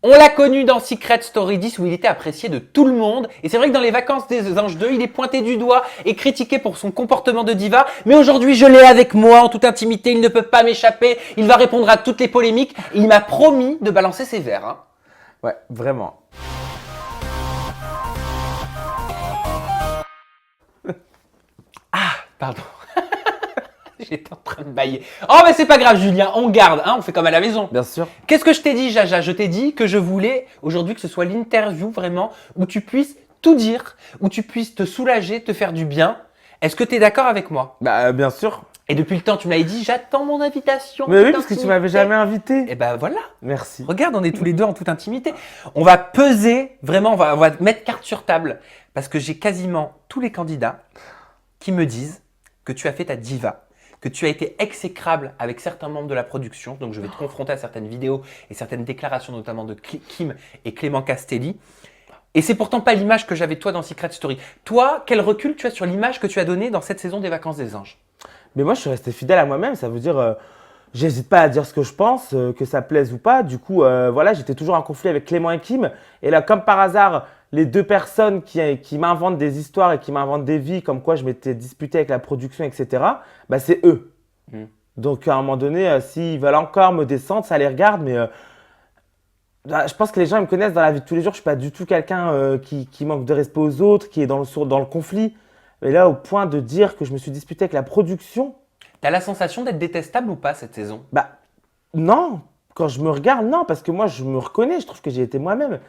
On l'a connu dans Secret Story 10 où il était apprécié de tout le monde. Et c'est vrai que dans les vacances des Anges 2, il est pointé du doigt et critiqué pour son comportement de diva. Mais aujourd'hui, je l'ai avec moi en toute intimité. Il ne peut pas m'échapper. Il va répondre à toutes les polémiques. Et il m'a promis de balancer ses verres. Hein. Ouais, vraiment. Pardon. J'étais en train de bailler. Oh, mais c'est pas grave, Julien. On garde. Hein, on fait comme à la maison. Bien sûr. Qu'est-ce que je t'ai dit, Jaja? Je t'ai dit que je voulais aujourd'hui que ce soit l'interview vraiment où tu puisses tout dire, où tu puisses te soulager, te faire du bien. Est-ce que tu es d'accord avec moi? Bah, bien sûr. Et depuis le temps, tu m'avais dit, j'attends mon invitation. Mais oui, parce que tu m'avais jamais invité. Et ben voilà. Merci. Regarde, on est tous les deux en toute intimité. On va peser, vraiment, on va mettre carte sur table. Parce que j'ai quasiment tous les candidats qui me disent que tu as fait ta diva, que tu as été exécrable avec certains membres de la production. Donc, je vais te confronter à certaines vidéos et certaines déclarations, notamment de Kim et Clément Castelli. Et c'est pourtant pas l'image que j'avais de toi dans Secret Story. Toi, quel recul tu as sur l'image que tu as donnée dans cette saison des Vacances des Anges? Mais moi, je suis resté fidèle à moi-même. Ça veut dire, j'hésite pas à dire ce que je pense, que ça plaise ou pas. Du coup, voilà, j'étais toujours en conflit avec Clément et Kim. Et là, comme par hasard, les deux personnes qui m'inventent des histoires et qui m'inventent des vies, comme quoi je m'étais disputé avec la production, etc., bah, c'est eux. Donc, à un moment donné, s'ils veulent encore me descendre, ça les regarde. Mais je pense que les gens ils me connaissent dans la vie de tous les jours. Je suis pas du tout quelqu'un qui manque de respect aux autres, qui est dans le conflit. Mais là, au point de dire que je me suis disputé avec la production, T'as la sensation d'être détestable ou pas cette saison? bah non. Quand je me regarde, non, parce que moi, je me reconnais. Je trouve que j'ai été moi-même.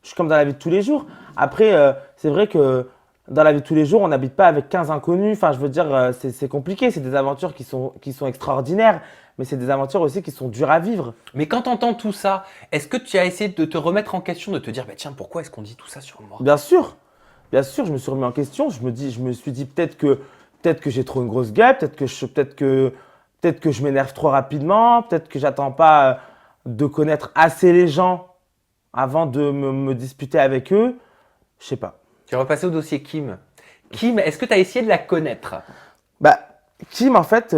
Je suis comme dans la vie de tous les jours. Après, c'est vrai que dans la vie de tous les jours, on n'habite pas avec 15 inconnus. Enfin, je veux dire, c'est compliqué. C'est des aventures qui sont extraordinaires. Mais c'est des aventures aussi qui sont dures à vivre. Mais quand tu entends tout ça, est-ce que tu as essayé de te remettre en question, de te dire, bah tiens, pourquoi est-ce qu'on dit tout ça sur moi? Bien sûr, je me suis remis en question. Je me suis dit peut-être que j'ai trop une grosse gueule, peut-être que je m'énerve trop rapidement, peut-être que j'attends pas de connaître assez les gens avant de me disputer avec eux. Je sais pas. Tu vas repasser au dossier Kim. Kim, est-ce que tu as essayé de la connaître? Bah, Kim, en fait,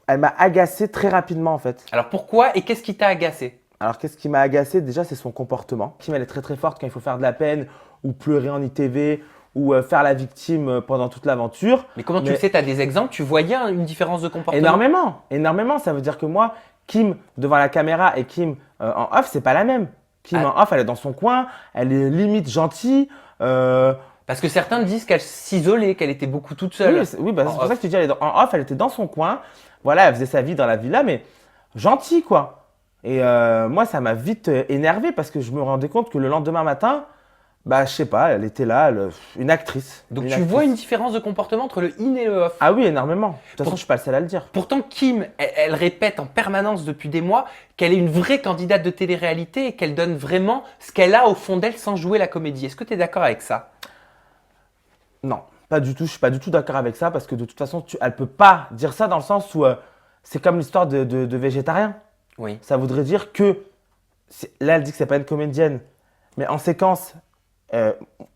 elle m'a agacé très rapidement, en fait. Alors pourquoi et qu'est-ce qui t'a agacé? Alors, qu'est-ce qui m'a agacé? Déjà, c'est son comportement. Kim, elle est très très forte quand il faut faire de la peine ou pleurer en ITV ou faire la victime pendant toute l'aventure. Mais comment tu le sais? Tu as des exemples? Tu voyais une différence de comportement? Énormément, énormément. Ça veut dire que moi, Kim devant la caméra et Kim en off, c'est pas la même. Kim en off, elle est dans son coin, elle est limite gentille. Parce que certains disent qu'elle s'isolait, qu'elle était beaucoup toute seule. Oui, bah, c'est pour ça que tu dis, en off, elle était dans son coin. Voilà, elle faisait sa vie dans la villa, mais gentille, quoi. Et moi, ça m'a vite énervé parce que je me rendais compte que le lendemain matin, bah, je sais pas, elle était là, une actrice. Donc tu vois une différence de comportement entre le in et le off? Ah oui, énormément. De toute façon, je suis pas le seul à le dire. Pourtant, Kim, elle répète en permanence depuis des mois qu'elle est une vraie candidate de télé-réalité et qu'elle donne vraiment ce qu'elle a au fond d'elle sans jouer la comédie. Est-ce que tu es d'accord avec ça? Non, pas du tout. Je suis pas du tout d'accord avec ça parce que de toute façon, elle peut pas dire ça dans le sens où c'est comme l'histoire de végétarien. Oui. Ça voudrait dire que là, elle dit que c'est pas une comédienne, mais en séquence,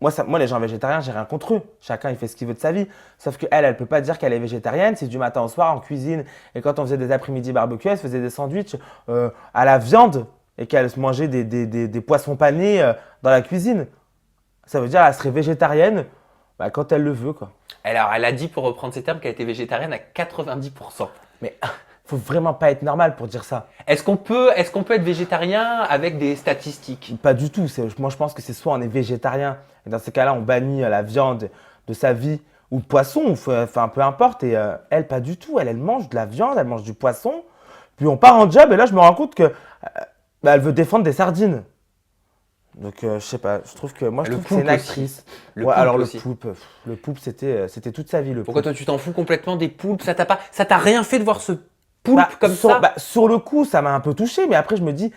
moi, les gens végétariens, j'ai rien contre eux. Chacun, il fait ce qu'il veut de sa vie. Sauf que elle peut pas dire qu'elle est végétarienne. C'est du matin au soir en cuisine. Et quand on faisait des après-midi barbecue, elle se faisait des sandwichs à la viande et qu'elle se mangeait des poissons panés dans la cuisine. Ça veut dire qu'elle serait végétarienne quand elle le veut, quoi. Alors, elle a dit, pour reprendre ses termes, qu'elle était végétarienne à 90%. Mais faut vraiment pas être normal pour dire ça. Est-ce qu'on peut être végétarien avec des statistiques? Pas du tout. Moi, je pense que c'est soit on est végétarien, et dans ces cas-là, on bannit la viande de sa vie, ou le poisson, enfin peu importe. Et elle, pas du tout. Elle mange de la viande, elle mange du poisson. Puis on part en job, et là, je me rends compte que elle veut défendre des sardines. Donc, je sais pas, je trouve que c'est une actrice. Alors le poulpe, c'était toute sa vie. Pourquoi toi, tu t'en fous complètement des poulpes? Ça t'a rien fait de voir ce poulpe comme ça? Sur le coup, ça m'a un peu touché, mais après, je me dis,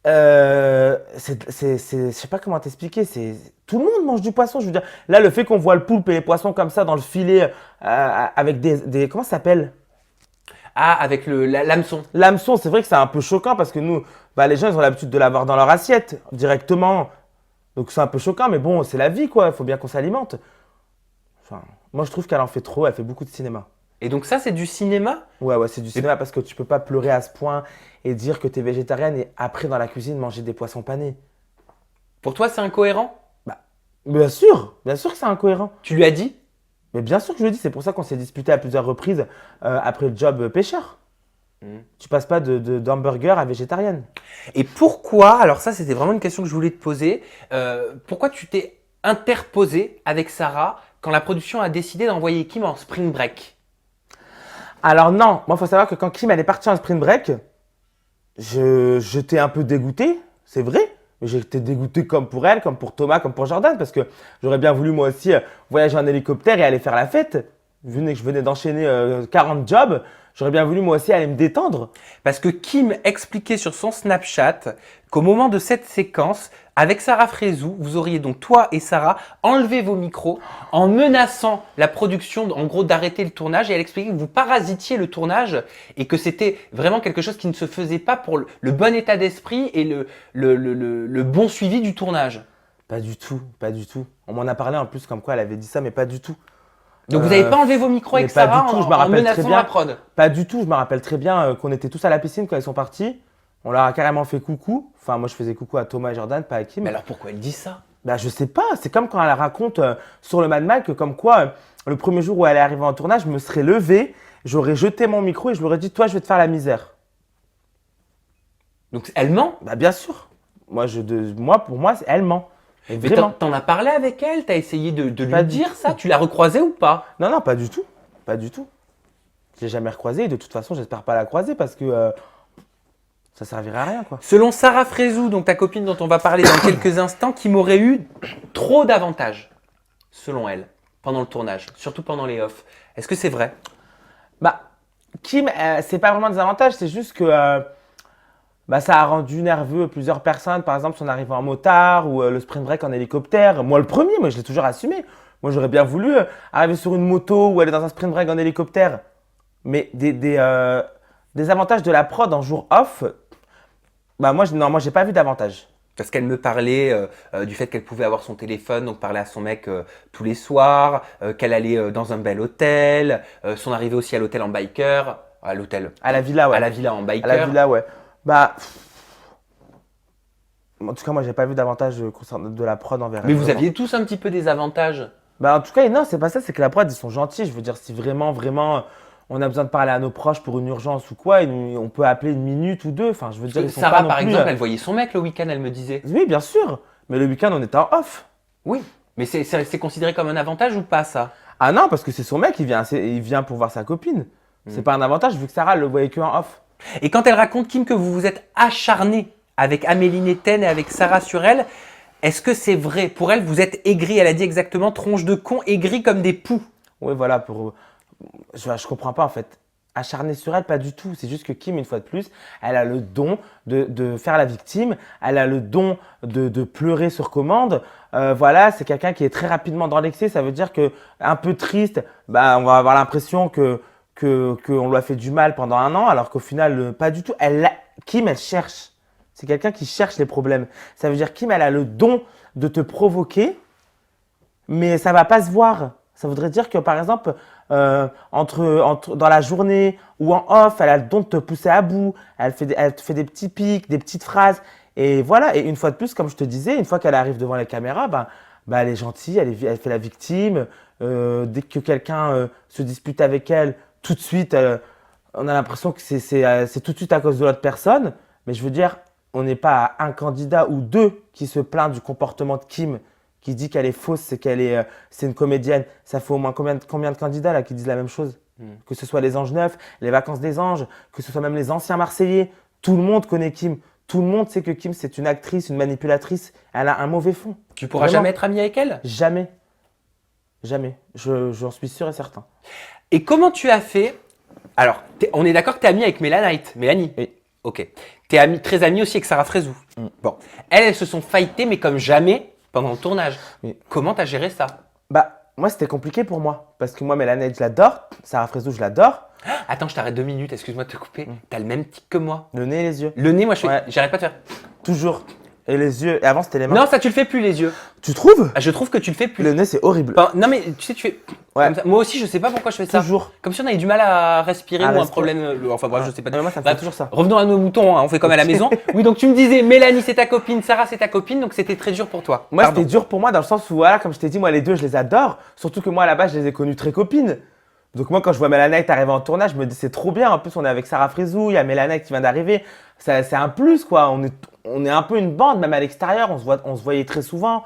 je sais pas comment t'expliquer, tout le monde mange du poisson. Je veux dire, là, le fait qu'on voit le poulpe et les poissons comme ça dans le filet avec des comment ça s'appelle? Ah, avec l'hameçon. L'hameçon, c'est vrai que c'est un peu choquant parce que nous, les gens, ils ont l'habitude de l'avoir dans leur assiette directement. Donc, c'est un peu choquant, mais bon, c'est la vie, quoi. Il faut bien qu'on s'alimente. Enfin, moi, je trouve qu'elle en fait trop. Elle fait beaucoup de cinéma. Et donc ça, c'est du cinéma? Ouais, c'est du cinéma parce que tu peux pas pleurer à ce point et dire que tu es végétarienne et après dans la cuisine manger des poissons panés. Pour toi, c'est incohérent? Bah, bien sûr que c'est incohérent. Tu lui as dit? Mais bien sûr que je le dis, c'est pour ça qu'on s'est disputé à plusieurs reprises après le job pêcheur. Tu passes pas d'hamburger à végétarienne. Et pourquoi, alors ça c'était vraiment une question que je voulais te poser, pourquoi tu t'es interposé avec Sarah quand la production a décidé d'envoyer Kim en spring break? Alors non, moi il faut savoir que quand Kim elle est partie en sprint break, j'étais un peu dégoûté, c'est vrai. Mais j'étais dégoûté comme pour elle, comme pour Thomas, comme pour Jordan, parce que j'aurais bien voulu moi aussi voyager en hélicoptère et aller faire la fête. Vu que je venais d'enchaîner 40 jobs, j'aurais bien voulu moi aussi aller me détendre. Parce que Kim expliquait sur son Snapchat qu'au moment de cette séquence, avec Sarah Frézou, vous auriez donc toi et Sarah enlevé vos micros en menaçant la production, en gros, d'arrêter le tournage. Et elle expliquait que vous parasitiez le tournage et que c'était vraiment quelque chose qui ne se faisait pas pour le bon état d'esprit et le bon suivi du tournage. Pas du tout, pas du tout. On m'en a parlé en plus comme quoi elle avait dit ça, mais pas du tout. Donc vous n'avez pas enlevé vos micros avec mais pas Sarah du tout, je me en rappelle très menaçant bien. la prod? Pas du tout, je me rappelle très bien qu'on était tous à la piscine quand ils sont partis. On leur a carrément fait coucou. Enfin, moi je faisais coucou à Thomas et Jordan, pas à Kim. Mais alors pourquoi elle dit ça? Bah, je sais pas, c'est comme quand elle raconte sur le Mad Max que comme quoi le premier jour où elle est arrivée en tournage, je me serais levé, j'aurais jeté mon micro et je lui aurais dit toi je vais te faire la misère. Donc elle ment? Bah bien sûr. Pour moi, elle ment. Et Mais vraiment. t'en as parlé avec elle? T'as essayé de Pas lui du dire tout. ça? Tu l'as recroisée ou pas? Non, non, pas du tout. Pas du tout. Je l'ai jamais recroisée et de toute façon, j'espère pas la croiser parce que ça servirait à rien quoi. Selon Sarah Frézou, donc ta copine dont on va parler dans quelques instants, qui m'aurait eu trop d'avantages, selon elle, pendant le tournage, surtout pendant les offs. Est-ce que c'est vrai? Bah, Kim, c'est pas vraiment des avantages, c'est juste que bah, ça a rendu nerveux plusieurs personnes. Par exemple, son arrivée en motard ou le sprint break en hélicoptère. Moi, le premier, moi, je l'ai toujours assumé. Moi, j'aurais bien voulu arriver sur une moto ou aller dans un sprint break en hélicoptère. Mais des avantages de la prod en jour off, bah moi, moi, j'ai pas vu d'avantages. Parce qu'elle me parlait du fait qu'elle pouvait avoir son téléphone, donc parler à son mec tous les soirs, qu'elle allait dans un bel hôtel, son arrivée aussi à l'hôtel en biker, à l'hôtel, À la villa, ouais. à la villa en biker. À la villa, ouais. Bah, en tout cas, moi, j'ai pas vu d'avantages concernant de la prod envers Mais elle, vous vraiment. aviez tous un petit peu des avantages. Bah, en tout cas, non, c'est pas ça, c'est que la prod, ils sont gentils. Je veux dire, si vraiment, vraiment, on a besoin de parler à nos proches pour une urgence ou quoi, on peut appeler une minute ou deux. Enfin, je veux dire, ils sont pas Sarah, non par plus, exemple, elle voyait son mec le week-end, elle me disait. Oui, bien sûr. Mais le week-end, on était en off. Oui. Mais c'est considéré comme un avantage ou pas ça? Ah non, parce que c'est son mec, il vient pour voir sa copine. C'est pas un avantage vu que Sarah le voyait que en off. Et quand elle raconte, Kim, que vous vous êtes acharné avec Amélie Netten et avec Sarah sur elle, est-ce que c'est vrai? Pour elle, vous êtes aigris. Elle a dit exactement tronche de con, aigris comme des poux. Oui, voilà, je comprends pas en fait. Acharné sur elle, pas du tout. C'est juste que Kim, une fois de plus, elle a le don de faire la victime. Elle a le don de pleurer sur commande. Voilà, c'est quelqu'un qui est très rapidement dans l'excès. Ça veut dire que un peu triste, bah, on va avoir l'impression qu'on lui a fait du mal pendant un an, alors qu'au final, pas du tout. Kim, elle cherche. C'est quelqu'un qui cherche les problèmes. Ça veut dire Kim, elle a le don de te provoquer, mais ça va pas se voir. Ça voudrait dire que, par exemple, dans la journée ou en off, elle a le don de te pousser à bout. Elle te fait des petits pics, des petites phrases. Et voilà. Et une fois de plus, comme je te disais, une fois qu'elle arrive devant les caméras, bah, elle est gentille, elle fait la victime. Dès que quelqu'un se dispute avec elle, tout de suite, on a l'impression que c'est tout de suite à cause de l'autre personne. Mais je veux dire, on n'est pas à un candidat ou deux qui se plaint du comportement de Kim, qui dit qu'elle est fausse, c'est une comédienne. Ça fait au moins combien de candidats là qui disent la même chose? Que ce soit les Anges Neufs, les Vacances des Anges, que ce soit même les anciens Marseillais. Tout le monde connaît Kim. Tout le monde sait que Kim, c'est une actrice, une manipulatrice. Elle a un mauvais fond. Tu pourras Vraiment. jamais être ami avec elle? Jamais. Jamais. J'en suis sûr et certain. Et comment tu as fait? Alors, on est d'accord que tu es ami avec Mélanie? Oui. Ok. Tu es très ami aussi avec Sarah Frézou? Bon. Elles se sont fightées, mais comme jamais pendant le tournage. Oui. Comment tu as géré ça? Bah, moi, c'était compliqué pour moi. Parce que moi, Mélanie, je l'adore. Sarah Frézou, je l'adore. Attends, je t'arrête 2 minutes, excuse-moi de te couper. T'as le même tic que moi. Le nez et les yeux. Le nez, moi, Ouais. j'arrête pas de faire. Toujours. Et les yeux. Et avant, c'était les mains. Non, ça tu le fais plus les yeux. Tu trouves? Ah, je trouve que tu le fais plus. Le nez, c'est horrible. Enfin, non mais tu sais, tu fais Ouais. comme ça. Moi aussi, je sais pas pourquoi je fais ça. Toujours. Comme si on avait du mal à respirer À ou un respirer. problème. Enfin bref, je sais pas. Ouais, moi, ça me Bref, fait toujours ça. revenons à nos moutons, hein, on fait comme à la maison. Oui, donc tu me disais, Mélanie c'est ta copine, Sarah c'est ta copine, donc c'était très dur pour toi. Moi, Pardon. c'était dur pour moi dans le sens où, voilà, comme je t'ai dit, moi, les deux, je les adore. Surtout que moi, à la base, je les ai connues très copines. Donc, moi, quand je vois Mélanie arriver en tournage, je me dis, c'est trop bien. En plus, on est avec Sarah Frézou, il y a Mélanie qui vient d'arriver. C'est un plus, quoi. On est un peu une bande, même à l'extérieur. On se voyait très souvent.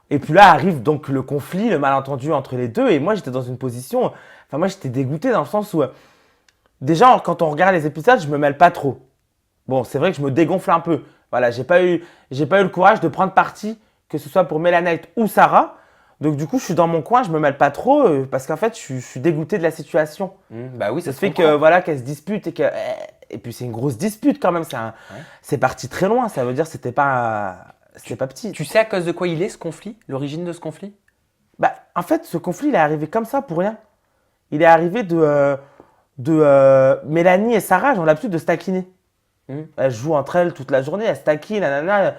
Et puis là arrive donc le conflit, le malentendu entre les deux. Et moi, j'étais dans une position. Enfin, moi, j'étais dégoûté dans le sens où, déjà, quand on regarde les épisodes, je me mêle pas trop. Bon, c'est vrai que je me dégonfle un peu. Voilà, j'ai pas eu le courage de prendre parti, que ce soit pour Mélanite ou Sarah. Donc, du coup, je suis dans mon coin, je me mêle pas trop parce qu'en fait, je suis dégoûté de la situation. Bah oui, Ça ça se fait comprend. que voilà qu'elles se disputent et puis c'est une grosse dispute quand même. C'est parti très loin. Ça veut dire que c'était pas petit. Tu sais à cause de quoi il est ce conflit, l'origine de ce conflit? Bah, en fait, ce conflit, il est arrivé comme ça pour rien. Il est arrivé de Mélanie et Sarah, ont l'habitude de se taquiner. Elles jouent entre elles toute la journée, elles se taquinent, nanana.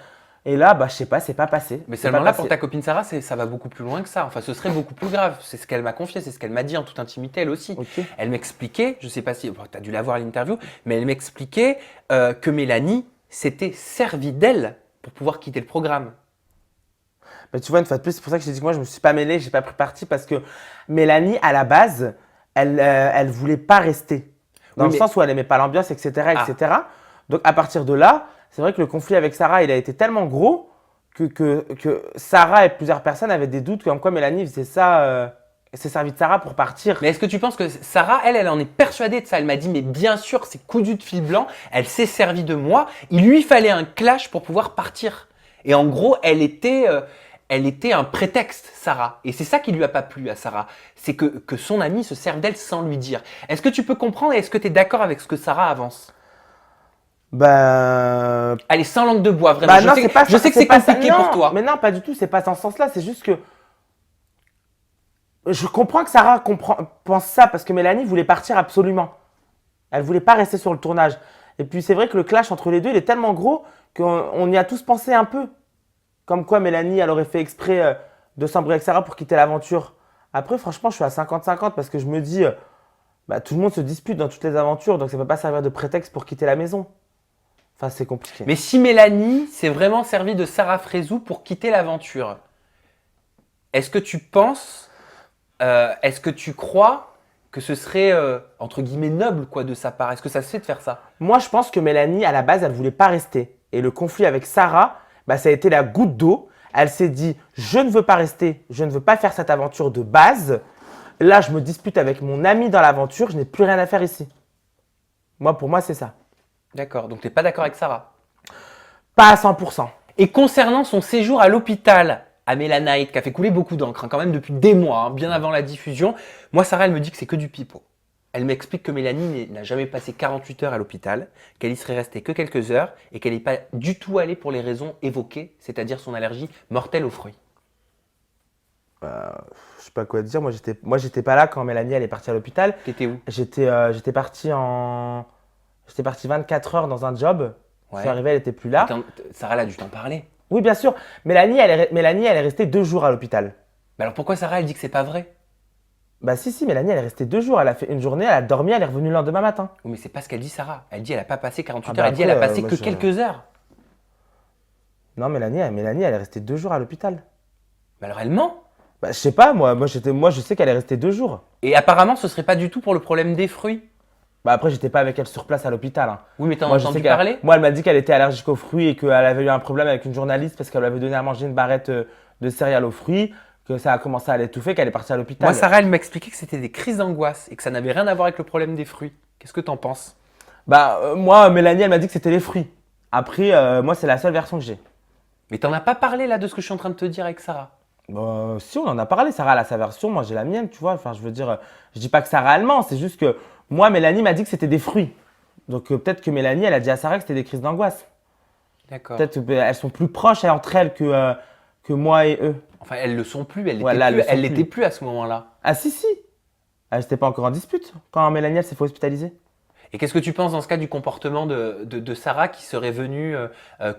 Et là, bah, je sais pas, c'est pas passé. Mais C'est seulement pas là, passé. pour ta copine Sarah, ça va beaucoup plus loin que ça. Enfin, ce serait beaucoup plus grave. C'est ce qu'elle m'a confié, c'est ce qu'elle m'a dit en toute intimité, elle aussi. Ok. Elle m'expliquait, je sais pas si tu as dû la voir à l'interview, mais elle m'expliquait que Mélanie s'était servie d'elle pour pouvoir quitter le programme. Bah, tu vois, une fois de plus, c'est pour ça que j'ai dit que moi, je me suis pas mêlé, j'ai pas pris parti parce que Mélanie, à la base, elle voulait pas rester. Dans Oui, le mais- sens où elle aimait pas l'ambiance, etc., Ah. etc. Donc, à partir de là, c'est vrai que le conflit avec Sarah, il a été tellement gros que Sarah et plusieurs personnes avaient des doutes comme quoi Mélanie faisait ça, s'est servie de Sarah pour partir. Mais est-ce que tu penses que Sarah, elle en est persuadée de ça? Elle m'a dit, mais bien sûr, c'est cousu de fil blanc, elle s'est servie de moi, il lui fallait un clash pour pouvoir partir. Et en gros, elle était un prétexte, Sarah. Et c'est ça qui lui a pas plu à Sarah. C'est que son ami se serve d'elle sans lui dire. Est-ce que tu peux comprendre et est-ce que tu es d'accord avec ce que Sarah avance? Bah, Allez, sans langue de bois, vraiment. bah je non, sais, c'est pas je sais que c'est pas ça. compliqué Non, pour toi. Mais non, pas du tout, c'est pas dans ce sens-là. C'est juste que je comprends que Sarah pense ça parce que Mélanie voulait partir absolument. Elle voulait pas rester sur le tournage. Et puis c'est vrai que le clash entre les deux, il est tellement gros qu'on y a tous pensé un peu. Comme quoi Mélanie, elle aurait fait exprès de s'embrouiller avec Sarah pour quitter l'aventure. Après, franchement, je suis à 50-50 parce que je me dis, bah, tout le monde se dispute dans toutes les aventures, donc ça ne peut pas servir de prétexte pour quitter la maison. Enfin, c'est compliqué. Mais si Mélanie s'est vraiment servie de Sarah Frézou pour quitter l'aventure, est-ce que tu penses, est-ce que tu crois que ce serait, entre guillemets, noble quoi, de sa part? Est-ce que ça se fait de faire ça? Moi, je pense que Mélanie, à la base, elle voulait pas rester. Et le conflit avec Sarah, bah, ça a été la goutte d'eau. Elle s'est dit, je ne veux pas rester, je ne veux pas faire cette aventure de base. Là, je me dispute avec mon ami dans l'aventure, je n'ai plus rien à faire ici. Moi, pour moi, c'est ça. D'accord, donc tu n'es pas d'accord avec Sarah. Pas à 100%. Et concernant son séjour à l'hôpital, à Mélanite, qui a fait couler beaucoup d'encre, hein, quand même depuis des mois, hein, bien avant la diffusion, moi, Sarah, elle me dit que c'est que du pipeau. Elle m'explique que Mélanie n'a jamais passé 48 heures à l'hôpital, qu'elle y serait restée que quelques heures et qu'elle n'est pas du tout allée pour les raisons évoquées, c'est-à-dire son allergie mortelle aux fruits. Je sais pas quoi te dire. Moi, j'étais pas là quand Mélanie elle est partie à l'hôpital. T'étais où? J'étais parti 24 heures dans un job. Je suis arrivé, elle était plus là. Attends, Sarah, elle a dû t'en parler. Oui, bien sûr. Mélanie, elle est restée 2 jours à l'hôpital. Mais alors pourquoi Sarah, elle dit que c'est pas vrai? Bah si, Mélanie, elle est restée 2 jours. Elle a fait une journée, elle a dormi, elle est revenue le lendemain matin. Oui, mais c'est pas ce qu'elle dit, Sarah. Elle dit elle a pas passé 48 Ah heures, bah elle dit elle a après, passé moi, que je- quelques heures. Non, Mélanie, elle est restée 2 jours à l'hôpital. Mais alors elle ment. Bah, je sais pas, moi, je sais qu'elle est restée 2 jours. Et apparemment, ce serait pas du tout pour le problème des fruits. Bah après, j'étais pas avec elle sur place à l'hôpital. Hein. Oui, mais t'en as Moi, je entendu sais qu'elle- parler? Moi, elle m'a dit qu'elle était allergique aux fruits et qu'elle avait eu un problème avec une journaliste parce qu'elle lui avait donné à manger une barrette de céréales aux fruits, que ça a commencé à l'étouffer, qu'elle est partie à l'hôpital. Moi, Sarah, elle m'a expliqué que c'était des crises d'angoisse et que ça n'avait rien à voir avec le problème des fruits. Qu'est-ce que t'en penses? Bah, moi, Mélanie, elle m'a dit que c'était les fruits. Après, moi, c'est la seule version que j'ai. Mais t'en as pas parlé là de ce que je suis en train de te dire avec Sarah. Bah, si, on en a parlé. Sarah, elle a sa version, moi, j'ai la mienne, tu vois. Enfin, je veux dire, je dis pas que Sarah, elle ment, c'est juste que moi, Mélanie m'a dit que c'était des fruits. Donc, peut-être que Mélanie, elle a dit à Sarah que c'était des crises d'angoisse. D'accord. Peut-être qu'elles sont plus proches entre elles que moi et eux. Enfin, elles le sont plus, Ouais, là, elles le sont elle plus. l'était plus à ce moment-là. Ah, si. Elle n'était pas encore en dispute quand Mélanie, elle s'est fait hospitaliser. Et qu'est-ce que tu penses dans ce cas du comportement de Sarah qui serait venue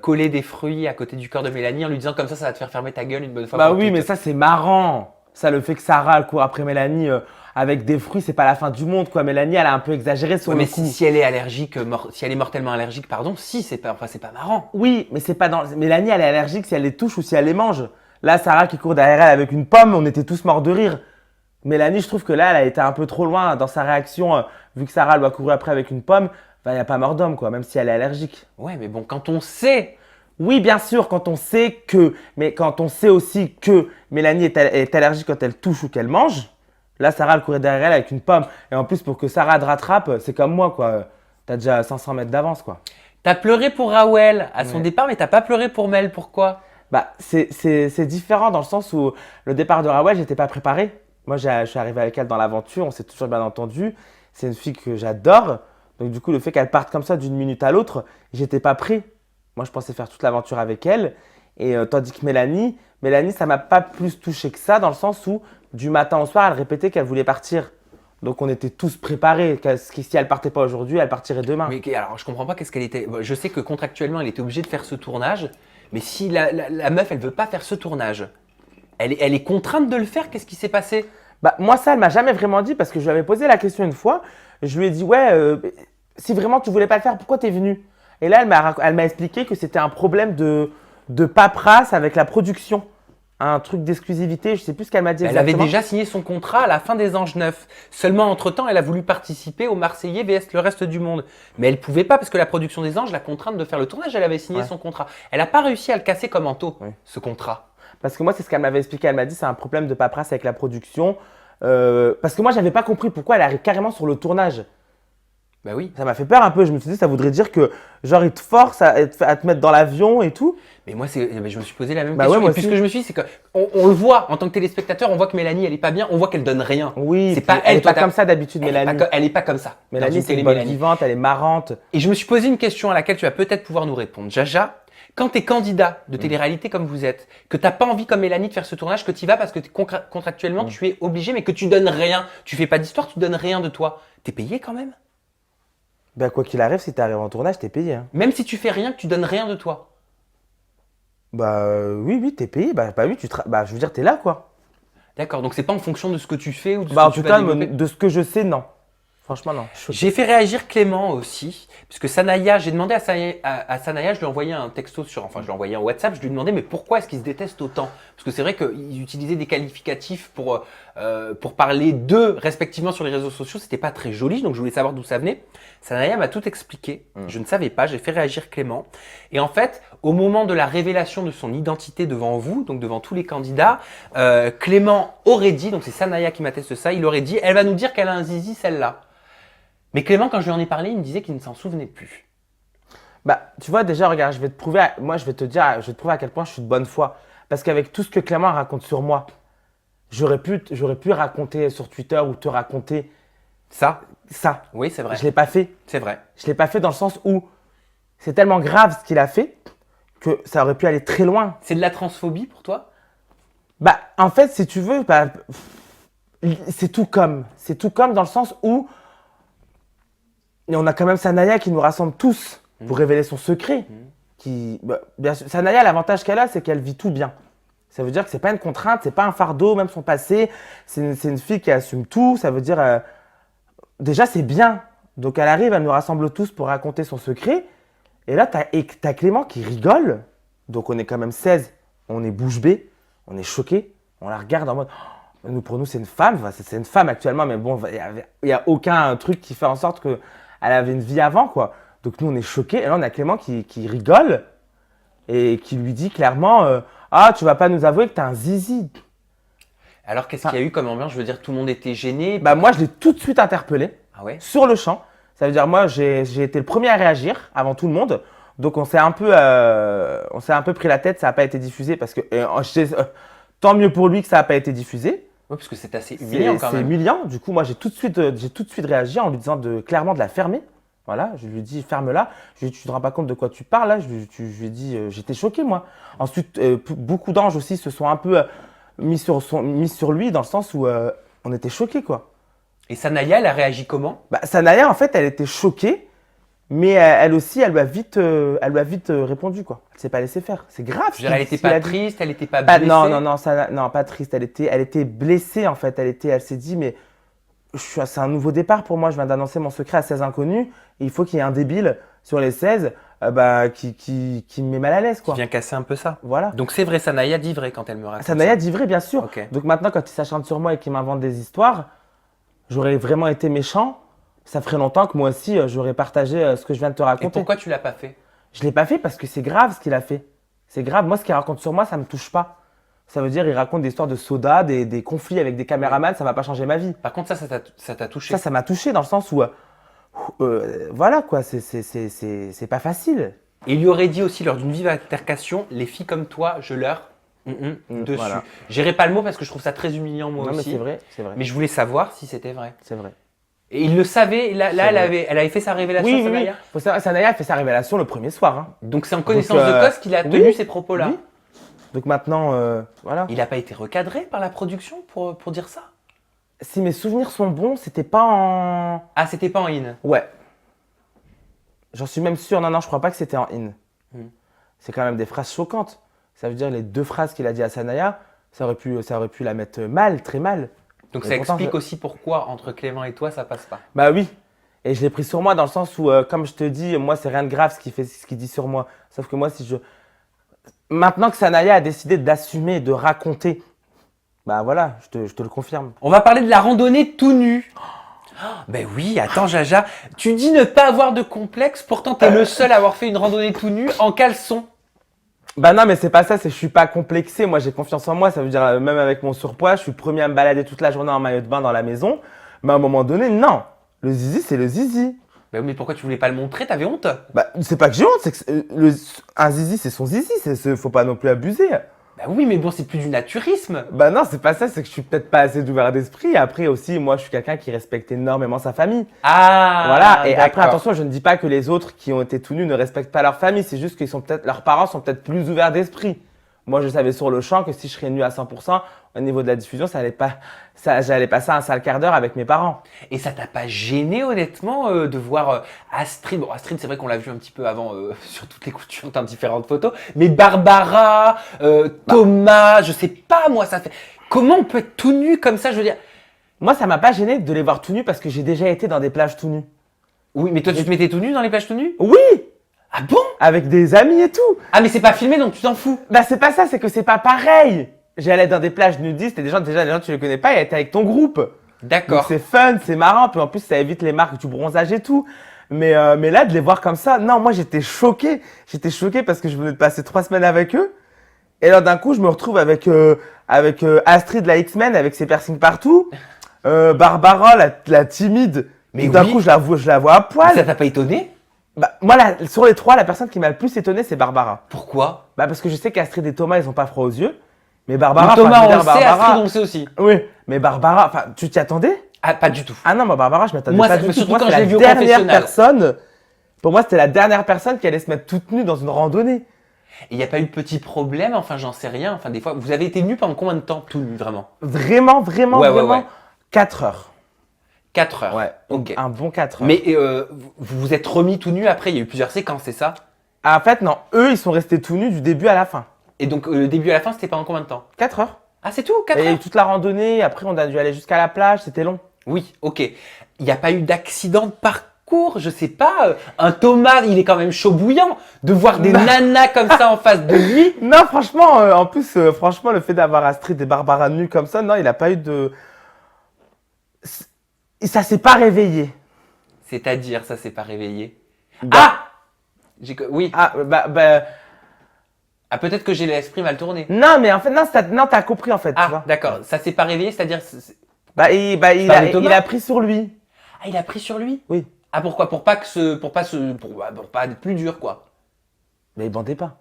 coller des fruits à côté du corps de Mélanie en lui disant comme ça va te faire fermer ta gueule une bonne fois Bah pour oui, toutes. mais ça c'est marrant. Ça, le fait que Sarah elle court après Mélanie avec des fruits, c'est pas la fin du monde quoi. Mélanie, elle a un peu exagéré sur Ouais, le mais coup. si elle est allergique, si elle est mortellement allergique, pardon, si c'est pas marrant. Oui, mais c'est pas dans. Mélanie, elle est allergique si elle les touche ou si elle les mange. Là, Sarah qui court derrière elle avec une pomme, on était tous morts de rire. Mélanie, je trouve que là, elle a été un peu trop loin dans sa réaction. Vu que Sarah elle doit courir après avec une pomme, il n'y a pas mort d'homme quoi, même si elle est allergique. Ouais, mais bon, quand on sait, Oui, bien sûr, quand on sait que, mais quand on sait aussi que Mélanie est allergique quand elle touche ou qu'elle mange, là, Sarah, elle courait derrière elle avec une pomme. Et en plus, pour que Sarah te rattrape, c'est comme moi, quoi. T'as déjà 500 mètres d'avance, quoi. t'as pleuré pour Raoul à son Ouais. départ, mais t'as pas pleuré pour Mel. Pourquoi? Bah, c'est différent dans le sens où le départ de Rawel, j'étais pas préparé. Moi, je suis arrivé avec elle dans l'aventure, on s'est toujours bien entendu. C'est une fille que j'adore. Donc, du coup, le fait qu'elle parte comme ça d'une minute à l'autre, j'étais pas prêt. Moi, je pensais faire toute l'aventure avec elle. Et tandis que Mélanie, ça m'a pas plus touché que ça, dans le sens où du matin au soir, elle répétait qu'elle voulait partir. Donc, on était tous préparés. Si elle partait pas aujourd'hui, elle partirait demain. Mais alors, je comprends pas qu'est-ce qu'elle était. Bon, je sais que contractuellement, elle était obligée de faire ce tournage, mais si la meuf, elle veut pas faire ce tournage, elle est contrainte de le faire. Qu'est-ce qui s'est passé? Bah, moi, ça, elle m'a jamais vraiment dit parce que je lui avais posé la question une fois. Je lui ai dit, ouais, si vraiment tu voulais pas le faire, pourquoi t'es venue? Et là, elle m'a expliqué que c'était un problème de paperasse avec la production. Un truc d'exclusivité, je sais plus ce qu'elle m'a dit Elle avait exactement. déjà signé son contrat à la fin des Anges Neufs. Seulement, entre-temps, elle a voulu participer au Marseillais vs le reste du monde. Mais elle pouvait pas parce que la production des Anges l'a contrainte de faire le tournage. Elle avait signé Ouais. son contrat. Elle n'a pas réussi à le casser comme Anto, Oui. ce contrat. Parce que moi, c'est ce qu'elle m'avait expliqué. Elle m'a dit c'est un problème de paperasse avec la production. Parce que moi, j'avais pas compris pourquoi elle arrive carrément sur le tournage. Bah oui. Ça m'a fait peur un peu. Je me suis dit, ça voudrait dire que, genre, ils te forcent à te mettre dans l'avion et tout. Mais moi, je me suis posé la même Bah question. ouais, moi Et puis ce aussi. que je me suis dit, c'est qu'on le voit en tant que téléspectateur, on voit que Mélanie, elle est pas bien, on voit qu'elle donne rien. Oui, c'est puis pas elle est toi, pas comme ça d'habitude, Elle est Mélanie. pas, elle est pas comme ça. Dans Mélanie, une c'est télé une bonne Mélanie. vivante, elle est marrante. Et je me suis posé une question à laquelle tu vas peut-être pouvoir nous répondre. Jaja, quand tu es candidat de télé-réalité comme vous êtes, que tu n'as pas envie comme Mélanie de faire ce tournage, que tu y vas parce que contractuellement tu es obligé, mais que tu donnes rien, tu fais pas d'histoire, tu donnes rien de toi, t'es payé quand même? Ben, quoi qu'il arrive, si t'arrives en tournage, t'es payé. Hein. Même si tu fais rien, que tu donnes rien de toi. Oui, t'es payé. Oui, je veux dire, t'es là, quoi. D'accord, donc c'est pas en fonction de ce que tu fais ou de ce Bah, que en tu tout vas cas, développer. de ce que je sais, non. Franchement, non. J'ai fait réagir Clément aussi, puisque Sanaya, j'ai demandé à Sanaya, je lui ai envoyé un texto je lui ai envoyé un WhatsApp, je lui ai demandé mais pourquoi est-ce qu'ils se détestent autant? Parce que c'est vrai qu'ils utilisaient des qualificatifs pour parler d'eux respectivement sur les réseaux sociaux, c'était pas très joli, donc je voulais savoir d'où ça venait. Sanaya m'a tout expliqué, je ne savais pas, j'ai fait réagir Clément. Et en fait, au moment de la révélation de son identité devant vous, donc devant tous les candidats, Clément aurait dit, donc c'est Sanaya qui m'atteste ça, il aurait dit, elle va nous dire qu'elle a un zizi celle-là. Mais Clément, quand je lui en ai parlé, il me disait qu'il ne s'en souvenait plus. Bah, tu vois, déjà, regarde, je vais te prouver à quel point je suis de bonne foi. Parce qu'avec tout ce que Clément raconte sur moi, j'aurais pu raconter sur Twitter ou te raconter Ça, ça. oui, c'est vrai. Je l'ai pas fait. C'est vrai. Je l'ai pas fait dans le sens où c'est tellement grave ce qu'il a fait que ça aurait pu aller très loin. C'est de la transphobie pour toi? Bah, en fait, si tu veux, c'est tout comme. C'est tout comme dans le sens où et on a quand même Sanaya qui nous rassemble tous pour révéler son secret. Bien sûr, Sanaya, l'avantage qu'elle a, c'est qu'elle vit tout bien. Ça veut dire que c'est pas une contrainte, c'est pas un fardeau, même son passé. C'est une fille qui assume tout. Ça veut dire, déjà, c'est bien. Donc, elle arrive, elle nous rassemble tous pour raconter son secret. Et là, t'as Clément qui rigole. Donc, on est quand même 16. On est bouche bée. On est choqués. On la regarde en mode. Oh, pour nous, c'est une femme. Enfin, c'est une femme actuellement, mais bon, il n'y a aucun truc qui fait en sorte qu'elle avait une vie avant, quoi. Donc, nous, on est choqués. Et là, on a Clément qui rigole et qui lui dit clairement ah, tu vas pas nous avouer que t'as un zizi. Alors, qu'est-ce qu'il y a eu comme ambiance? Je veux dire, tout le monde était gêné. Bah, moi, je l'ai tout de suite interpellé. Ah ouais? Sur le champ. Ça veut dire, moi, j'ai été le premier à réagir avant tout le monde. Donc, on s'est un peu pris la tête. Ça n'a pas été diffusé parce que tant mieux pour lui que ça n'a pas été diffusé. Oui, parce que c'est assez humiliant quand C'est même. humiliant. Du coup, moi, j'ai tout de suite réagi en lui disant clairement de la fermer. Voilà, je lui ai dit ferme-la. Je lui ai dit tu te rends pas compte de quoi tu parles là. Je lui ai dit j'étais choqué moi. Ensuite, beaucoup d'anges aussi se sont un peu mis sur lui dans le sens où on était choqués quoi. Et Sanaya, elle a réagi comment? Bah, Sanaya, en fait, elle était choquée, mais elle aussi, elle lui a vite répondu, quoi. Elle s'est pas laissée faire. C'est grave. Je veux dire, elle était ce qu'il pas a dit. triste, elle était pas Pas- blessée. non, pas triste. Elle était blessée, en fait. Elle s'est dit, mais c'est un nouveau départ pour moi. Je viens d'annoncer mon secret à 16 inconnus. Et il faut qu'il y ait un débile sur les 16 qui me met mal à l'aise, Qui quoi. vient casser un peu ça. Voilà. Donc c'est vrai, Sanaya dit vrai quand elle me raconte Sanaya ça. dit vrai, bien sûr. Ok. Donc maintenant, quand il s'acharne sur moi et qu'il m'invente des histoires, j'aurais vraiment été méchant. Ça ferait longtemps que moi aussi, j'aurais partagé ce que je viens de te Et raconter. pourquoi tu l'as pas fait? Je l'ai pas fait parce que c'est grave ce qu'il a fait. C'est grave. Moi, ce qu'il raconte sur moi, ça me touche pas. Ça veut dire, il raconte des histoires de soda, des conflits avec des caméramans, ça va pas changer ma vie. Par contre, ça t'a touché. Ça m'a touché dans le sens où, voilà quoi, c'est pas facile. Et il lui aurait dit aussi lors d'une vive altercation, les filles comme toi, je leur dessus. Voilà. J'irai pas le mot parce que je trouve ça très humiliant moi Non, mais aussi. c'est vrai, c'est vrai. Mais je voulais savoir si c'était vrai. C'est vrai. Et il le savait. Et là, C'est elle vrai. avait fait sa révélation. Oui, oui, Sanaya. oui. Faut savoir, Sanaya a fait sa révélation le premier soir. Hein. Donc c'est en connaissance Donc, de cause qu'il a oui, tenu ces propos-là. oui. Donc maintenant, voilà. Il n'a pas été recadré par la production pour dire ça. Si mes souvenirs sont bons, c'était pas en. Ah, c'était pas en in. Ouais. J'en suis même sûr. Non, je crois pas que c'était en in. Hmm. C'est quand même des phrases choquantes. Ça veut dire les 2 phrases qu'il a dit à Sanaya, ça aurait pu la mettre mal, très mal. Donc Mais ça pourtant, explique aussi pourquoi entre Clément et toi ça passe pas. Bah oui. Et je l'ai pris sur moi dans le sens où, comme je te dis, moi c'est rien de grave ce qu'il dit sur moi. Sauf que moi, maintenant que Sanaya a décidé d'assumer, de raconter, bah voilà, je te le confirme. On va parler de la randonnée tout nu. Ben oui, attends Jaja, tu dis ne pas avoir de complexe, pourtant t'es le seul à avoir fait une randonnée tout nu en caleçon. Bah non, mais c'est pas ça, c'est que je suis pas complexé. Moi, j'ai confiance en moi. Ça veut dire, même avec mon surpoids, je suis le premier à me balader toute la journée en maillot de bain dans la maison. Mais à un moment donné, non. Le zizi, c'est le zizi. Ben oui, mais pourquoi tu voulais pas le montrer? T'avais honte? Bah, c'est pas que j'ai honte, c'est que un zizi, c'est son zizi. Faut pas non plus abuser. Ben oui, mais bon, c'est plus du naturisme. Bah non, c'est pas ça, c'est que je suis peut-être pas assez ouvert d'esprit. Après aussi, moi, je suis quelqu'un qui respecte énormément sa famille. Ah, Voilà, et après, d'accord. attention, je ne dis pas que les autres qui ont été tout nus ne respectent pas leur famille, c'est juste leurs parents sont peut-être plus ouverts d'esprit. Moi, je savais sur le champ que si je serais nu à 100%, au niveau de la diffusion, j'allais passer un sale quart d'heure avec mes parents. Et ça t'a pas gêné honnêtement de voir Astrid? Bon, Astrid, c'est vrai qu'on l'a vu un petit peu avant sur toutes les coutures dans différentes photos, mais Barbara, Thomas, je sais pas moi, ça fait. Comment on peut être tout nu comme ça? Je veux dire. Moi, ça m'a pas gêné de les voir tout nus parce que j'ai déjà été dans des plages tout nus. Oui, mais toi, tu te mettais tout nu dans les plages tout nus? Oui, Ah bon? avec des amis et tout. Ah, mais c'est pas filmé donc tu t'en fous. Bah, c'est pas ça, c'est que c'est pas pareil. J'allais dans des plages nudistes et déjà, les gens, tu les connais pas, et t'es avec ton groupe. Donc D'accord. c'est fun, c'est marrant, puis en plus ça évite les marques du bronzage et tout. Mais là, de les voir comme ça, non, moi j'étais choqué. J'étais choqué parce que je venais de passer 3 semaines avec eux. Et là, d'un coup, je me retrouve avec Astrid, la X-Men, avec ses piercings partout. Barbara, la timide. Mais Et d'un oui. coup, je la vois à Mais poil. ça t'a pas étonné? Bah, moi, sur les 3, la personne qui m'a le plus étonné, c'est Barbara. Pourquoi? Bah, parce que je sais qu'Astrid et Thomas, ils ont pas froid aux yeux. Mais Barbara, Donc, Thomas, enfin, je on veux le dire, sait, Astrid, on le sait aussi. Oui, mais Barbara, enfin, tu t'y attendais? Ah, pas du tout. Ah non, moi, Barbara, je m'attendais Moi, pas ça- du tout. surtout Moi, quand c'est je l'ai la vue au dernière confessionnal. personne. Pour moi, c'était la dernière personne qui allait se mettre toute nue dans une randonnée. Et il n'y a pas eu de petit problème, enfin, j'en sais rien. Enfin, des fois, vous avez été nus pendant combien de temps, tout nu, vraiment? Vraiment, Ouais, ouais, ouais. 4 heures. 4 heures. Ouais, Ok. un bon 4 heures. Mais vous vous êtes remis tout nu après, il y a eu plusieurs séquences, c'est ça? En fait, non, eux, ils sont restés tout nus du début à la fin. Et donc, le début à la fin, c'était pendant combien de temps? 4 heures. Ah, c'est tout? 4 Et heures? toute la randonnée, après, on a dû aller jusqu'à la plage, c'était long. Oui, ok. Il n'y a pas eu d'accident de parcours, je sais pas. Un Thomas, il est quand même chaud bouillant de voir des nanas comme ça en face de lui. Non, franchement, en plus, franchement, le fait d'avoir Astrid et Barbara nues comme ça, non, il n'a pas eu de. Ça s'est pas réveillé. C'est-à-dire, ça s'est pas réveillé. Bah. Ah! Oui. Ah, bah. Ah, peut-être que j'ai l'esprit mal tourné. Non, mais en fait, non, t'as compris en fait. tu Ah, vois. d'accord. Ça s'est pas réveillé, c'est-à-dire. Bah, il parles de Thomas il a pris sur lui. Ah, il a pris sur lui? Oui. Ah, pourquoi? Pour pas être plus dur, quoi. Mais il bandait pas.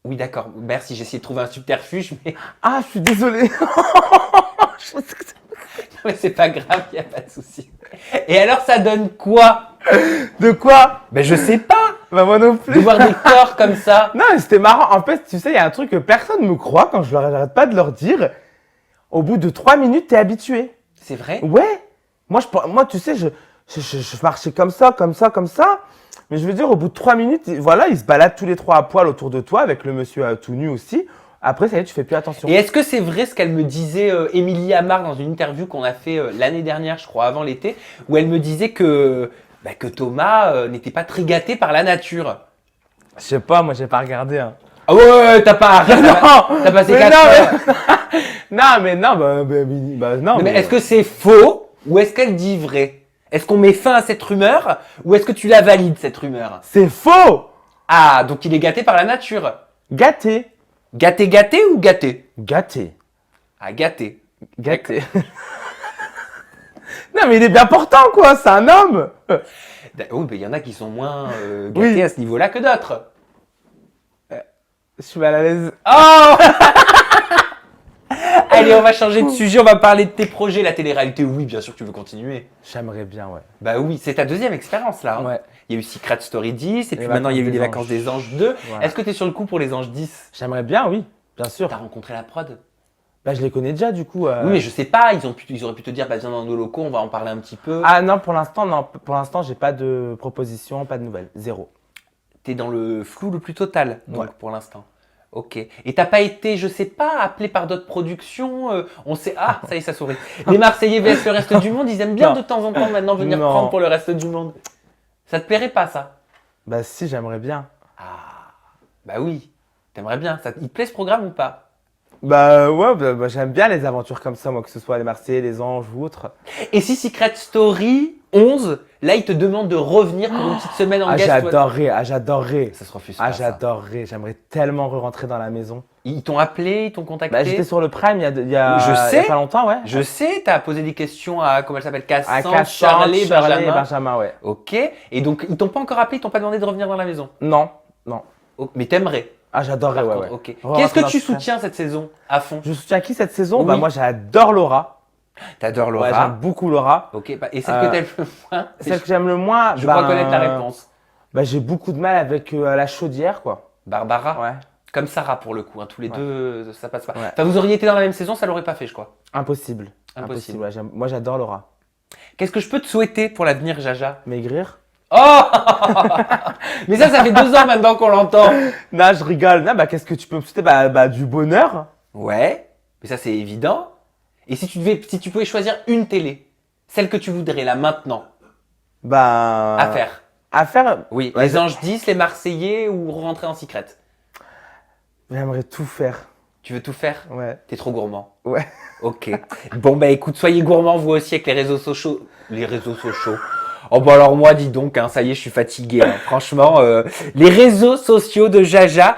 Oui, d'accord. Merci, j'ai essayé de trouver un subterfuge, mais, Ah, je suis désolé. mais c'est pas grave, il n'y a pas de souci. Et alors, ça donne quoi? De quoi? Ben, je sais pas. Bah, moi non De plus. voir des corps comme ça. Non, mais c'était marrant. En fait, tu sais, il y a un truc que personne me croit quand j'arrête pas de leur dire. Au bout de 3 minutes, t'es habitué. C'est vrai? Ouais. Moi, tu sais, je marchais comme ça, comme ça, comme ça. Mais je veux dire, au bout de 3 minutes, voilà, ils se baladent tous les trois à poil autour de toi, avec le monsieur tout nu aussi. Après, ça y est, tu fais plus attention. Et est-ce que c'est vrai ce qu'elle me disait, Émilie Amar, dans une interview qu'on a fait l'année dernière, je crois, avant l'été, où elle me disait que Thomas n'était pas très gâté par la nature. Je sais pas, moi, j'ai pas regardé. Hein. Ah ouais, t'as pas t'as passé Mais 4 heures. Non, mais non, non. Mais est-ce que c'est faux ou est-ce qu'elle dit vrai? Est-ce qu'on met fin à cette rumeur ou est-ce que tu la valides, cette rumeur? c'est faux? Ah, donc il est gâté par la nature. Gâté. Gâté ou gâté? Gâté. Ah, gâté. Gâté. Non, mais il est bien portant, quoi. C'est un homme. Oui, mais il y en a qui sont moins gâtés Oui. à ce niveau-là que d'autres. Je suis mal à l'aise. Oh Allez, on va changer de sujet, on va parler de tes projets, la télé-réalité. Oui, bien sûr que tu veux continuer. J'aimerais bien, ouais. Bah oui, c'est ta deuxième expérience là. Hein. Ouais. Il y a eu Secret Story 10 et puis Les maintenant il y a eu Vacances les des Vacances Anges. des Anges 2. Voilà. Est-ce que tu es sur le coup pour les Anges 10? J'aimerais bien, oui. Bien sûr. T'as rencontré la prod? Bah, je les connais déjà, du coup. Oui, mais je sais pas, ils auraient pu te dire, bah viens dans nos locaux, on va en parler un petit peu. Ah non, pour l'instant, non. Pour l'instant, j'ai pas de proposition, pas de nouvelles. Zéro. T'es dans le flou le plus total, donc Ouais. pour l'instant. Ok. Et t'as pas été, je sais pas, appelé par d'autres productions on sait. Ah, ça y est, ça sourit. Les Marseillais vs le reste du monde, ils aiment bien Non. de temps en temps maintenant venir Non. prendre pour le reste du monde. Ça te plairait pas ça? Bah si, j'aimerais bien. Ah, bah oui. T'aimerais bien. Ça, il te plaît ce programme ou pas? Bah ouais, j'aime bien les aventures comme ça, moi, que ce soit les Marseillais, les Anges ou autres. Et si Secret Story 11, là, il te demande de revenir pour une petite semaine en Ah, guest. j'adorerais. Ça se refuse Ah, pas, ça. j'adorerais. J'aimerais tellement re-rentrer dans la maison. Ils t'ont appelé, ils t'ont contacté. Bah, j'étais sur le Prime il y a, Je il y a sais. pas longtemps, ouais. Je sais, t'as posé des questions à, comment elle s'appelle, À Cassandre, Cassandre, Charlie, et Benjamin. Benjamin, ouais. Ok. Et donc, ils t'ont pas encore appelé, ils t'ont pas demandé de revenir dans la maison. Non, non. Oh, mais t'aimerais. Ah, j'adorerais, Par ouais, contre, ouais. ok. Re-rentrer Qu'est-ce que dans tu le Prime. soutiens cette saison à fond? Je soutiens qui cette saison? Oui. Bah, moi, j'adore Laura. T'adores Ouais, Laura. j'aime beaucoup Laura. Ok. Bah, et celle que t'aimes le moins? Celle que j'aime le moins, Je crois connaître la réponse. Bah, j'ai beaucoup de mal avec la chaudière, quoi. Barbara. Ouais. Comme Sarah pour le coup. Hein. Tous les Ouais. deux, ça passe pas. Ouais. Enfin, vous auriez été dans la même saison, ça l'aurait pas fait, je crois. Impossible. Impossible. Ouais, moi, j'adore Laura. Qu'est-ce que je peux te souhaiter pour l'avenir, Jaja? Maigrir? Oh Mais ça fait 2 ans maintenant qu'on l'entend. Non, je rigole. Non, bah, qu'est-ce que tu peux me souhaiter? Bah, du bonheur. Ouais, mais ça c'est évident. Et si tu pouvais choisir une télé, celle que tu voudrais là maintenant, Bah. à faire. À faire. Oui, Ouais, les Anges 10, les Marseillais ou rentrer en Secret. J'aimerais tout faire. Tu veux tout faire? Ouais. T'es trop gourmand. Ouais. Ok. Bon bah écoute, soyez gourmands vous aussi avec les réseaux sociaux. Les réseaux sociaux. Oh bah alors moi dis donc, hein, ça y est, je suis fatigué. Hein. Franchement, les réseaux sociaux de Jaja.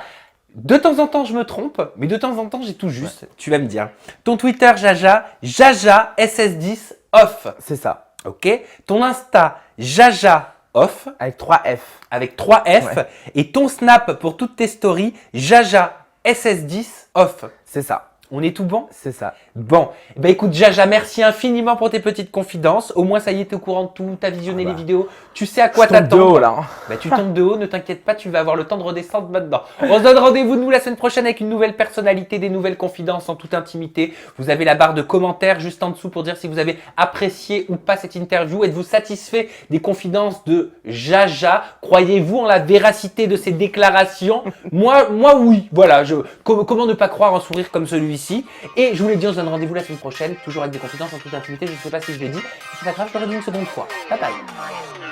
De temps en temps, je me trompe, mais de temps en temps, j'ai tout juste. Ouais. Tu vas me dire. Ton Twitter, Jaja, Jaja SS10 off. C'est ça. Ok. Ton Insta, Jaja off. Avec 3 F. Avec 3 F. Ouais. Et ton Snap pour toutes tes stories, Jaja SS10 off. C'est ça. On est tout bon? C'est ça. Bon, bah écoute Jaja, merci infiniment pour tes petites confidences. Au moins ça y est, t'es au courant de tout, t'as visionné les vidéos, tu sais à quoi t'attendre. de haut là. Bah tu tombes de haut, ne t'inquiète pas, tu vas avoir le temps de redescendre maintenant. On se donne rendez-vous nous la semaine prochaine avec une nouvelle personnalité, des nouvelles confidences en toute intimité. Vous avez la barre de commentaires juste en dessous pour dire si vous avez apprécié ou pas cette interview. Êtes-vous satisfait des confidences de Jaja? Croyez-vous en la véracité de ses déclarations? Moi oui, voilà, comment ne pas croire en sourire comme celui-ci? Et je vous l'ai dit, on se donne rendez-vous la semaine prochaine, toujours avec des confidences en toute intimité. Je ne sais pas si je l'ai dit, c'est pas grave, je l'aurais dit une seconde fois. Bye bye.